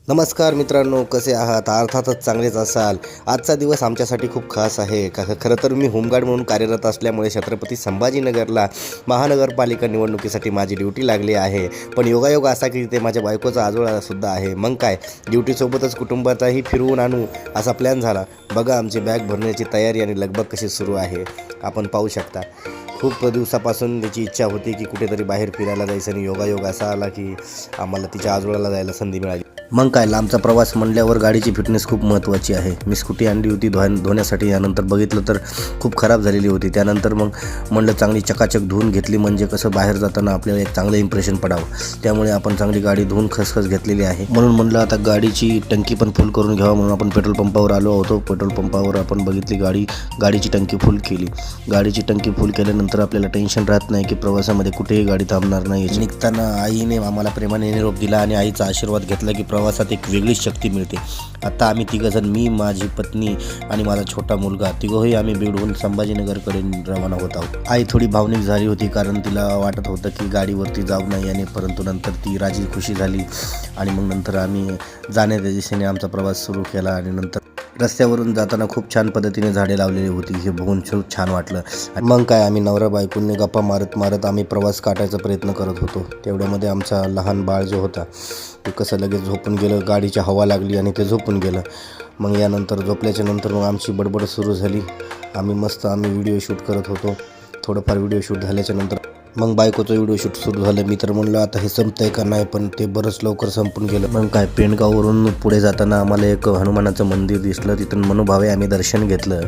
नमस्कार मित्रांनो, कसे आहात? अर्थातच चांगलेच असाल. आजचा दिवस आमच्यासाठी खूप खास आहे. खरं तर मी होमगार्ड म्हणून कार्यरत असल्यामुळे छत्रपती संभाजीनगरला महानगरपालिका निवडणुकीसाठी माझी ड्युटी लागली आहे. पण योगायोग असा की ते माझ्या बायकोचा आजोळासुद्धा आहे. मग काय, ड्युटीसोबतच कुटुंबाचाही फिरवून आणू असा प्लॅन झाला. बघा आमची बॅग भरण्याची तयारी आणि लगबग कशी सुरू आहे, आपण पाहू शकता. खूप दिवसापासून त्याची इच्छा होती की कुठेतरी बाहेर फिरायला जायचं आणि योगायोग असा आला की आम्हाला तिच्या आजोळाला जायला संधी मिळाली. मग काय, लांबचा प्रवास म्हणल्यावर गाडीची फिटनेस खूप महत्त्वाची आहे. मी स्कूटी आणली होती धुण्यासाठी. यानंतर बघितलं तर खूप खराब झालेली होती. त्यानंतर मग म्हणलं चांगली चकाचक धुवून घेतली, म्हणजे कसं बाहेर जाताना आपल्याला एक चांगलं इम्प्रेशन पडावं. त्यामुळे आपण चांगली गाडी धुवून खसखस घेतलेली आहे. म्हणून म्हणलं आता गाडीची टंकी पण फुल करून घ्यावं. म्हणून आपण पेट्रोल पंपावर आलो होतो. पेट्रोल पंपावर आपण बघितली गाडीची टंकी फुल केली. गाडीची टंकी फुल केल्यानंतर आपल्याला टेन्शन राहत नाही की प्रवासामध्ये कुठेही गाडी थांबणार नाही. निघताना आईने आम्हाला प्रेमाने निरोप दिला आणि आईचा आशीर्वाद घेतला की प्रवासात एक वेगळीच शक्ती मिळते. आता आम्ही तिघंजण, मी, माझी पत्नी आणि माझा छोटा मुलगा, तिघंही आम्ही बीडहून संभाजीनगरकडे रवाना होत आहोत. आई थोडी भावनिक झाली होती, कारण तिला वाटत होतं की गाडीवरती जाऊ नाही, आणि परंतु नंतर ती राजी खुशी झाली आणि मग नंतर आम्ही जाण्याच्या दिशेने आमचा प्रवास सुरू केला. आणि नंतर रस्त्यावरून जाताना खूप छान पद्धतीने झाडे लावलेली होती, हे बघून खूप छान वाटलं. मग काय, आम्ही नवरा बायकोने गप्पा मारत आम्ही प्रवास काटायचा प्रयत्न करत होतो. तेवढ्यामध्ये आमचा लहान बाळ जो होता ते कसं लगेच झोपून गेलं. गाडीची हवा लागली आणि ते झोपून गेलं. मग यानंतर झोपल्याच्या नंतर मग आमची बडबड सुरू झाली. आम्ही व्हिडिओ शूट करत होतो. थोडंफार व्हिडिओ शूट झाल्याच्या नंतर मग बायकोचं व्हिडिओ शूट सुरू झालं. मी तर म्हणलं आता हे संपतंय का नाही, पण ते बरंच लवकर संपून गेलं. मग काय, पेंडगाववरून पुढे जाताना आम्हाला एक हनुमानाचं मंदिर दिसलं. तिथून मनोभावे आम्ही दर्शन घेतलं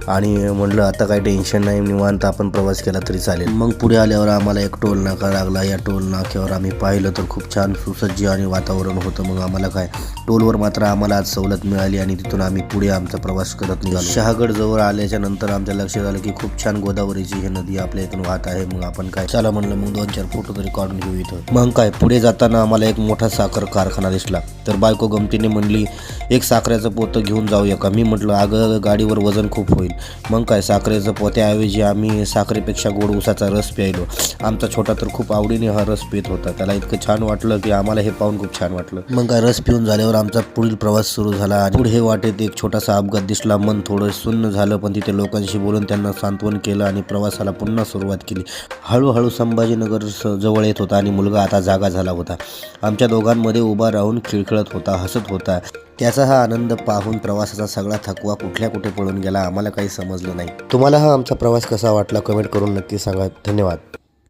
आणि म्हणलं आता काही टेन्शन नाही, निवांत आपण प्रवास केला तरी चालेल. मग पुढे आल्यावर आम्हाला एक टोल नाका लागला. या टोल नाक्यावर आम्ही पाहिलं तर खूप छान सुसज्ज आणि वातावरण होतं. मग आम्हाला काय, टोलवर मात्र आम्हाला आज सवलत मिळाली आणि तिथून आम्ही पुढे आमचा प्रवास करत निघालो. शहागड जवळ आल्याच्या नंतर आमच्या लक्षात आलं की खूप छान गोदावरीची ही नदी आपल्या इथून वाहत आहे. मग आपण काय, चला म्हणलं मग 2-4 फोटो तरी काढून घेऊ इथं. मग काय, पुढे जाताना आम्हाला एक मोठा साखर कारखाना दिसला. तर बायको गमतीने म्हणली एक साखरेचं पोतं घेऊन जाऊया का? मी म्हटलं अगं, गाडीवर वजन खूप होईल. मग काय, साखरेचं पोत्याऐवजी आम्ही साखरेपेक्षा गोड उसाचा रस प्यायलो. आमचा छोटा तर खूप आवडीने हा रस पित होता. त्याला इतकं छान वाटलं की आम्हाला हे पाहून खूप छान वाटलं. मग काय, रस पिऊन झाल्यावर आमचा पुढील प्रवास सुरू झाला. आणि पुढे वाटेत एक छोटासा अपघात दिसला. मन थोडं सुन्न झालं, पण तिथे लोकांशी बोलून त्यांना सांत्वन केलं आणि प्रवासाला पुन्हा सुरुवात केली. हळूहळू संभाजीनगर जवळ येत होता आणि मुलगा आता जागा झाला होता. आमच्या दोघांमध्ये उभा राहून खिळखिळत होता, हसत होता. त्याचा हा आनंद पाहून प्रवासाचा सगळा थकवा कुठे पळून गेला, आम्हाला काही समजलं नाही. तुम्हाला हा आमचा प्रवास कसा वाटला कमेंट करून नक्की सांगा. धन्यवाद.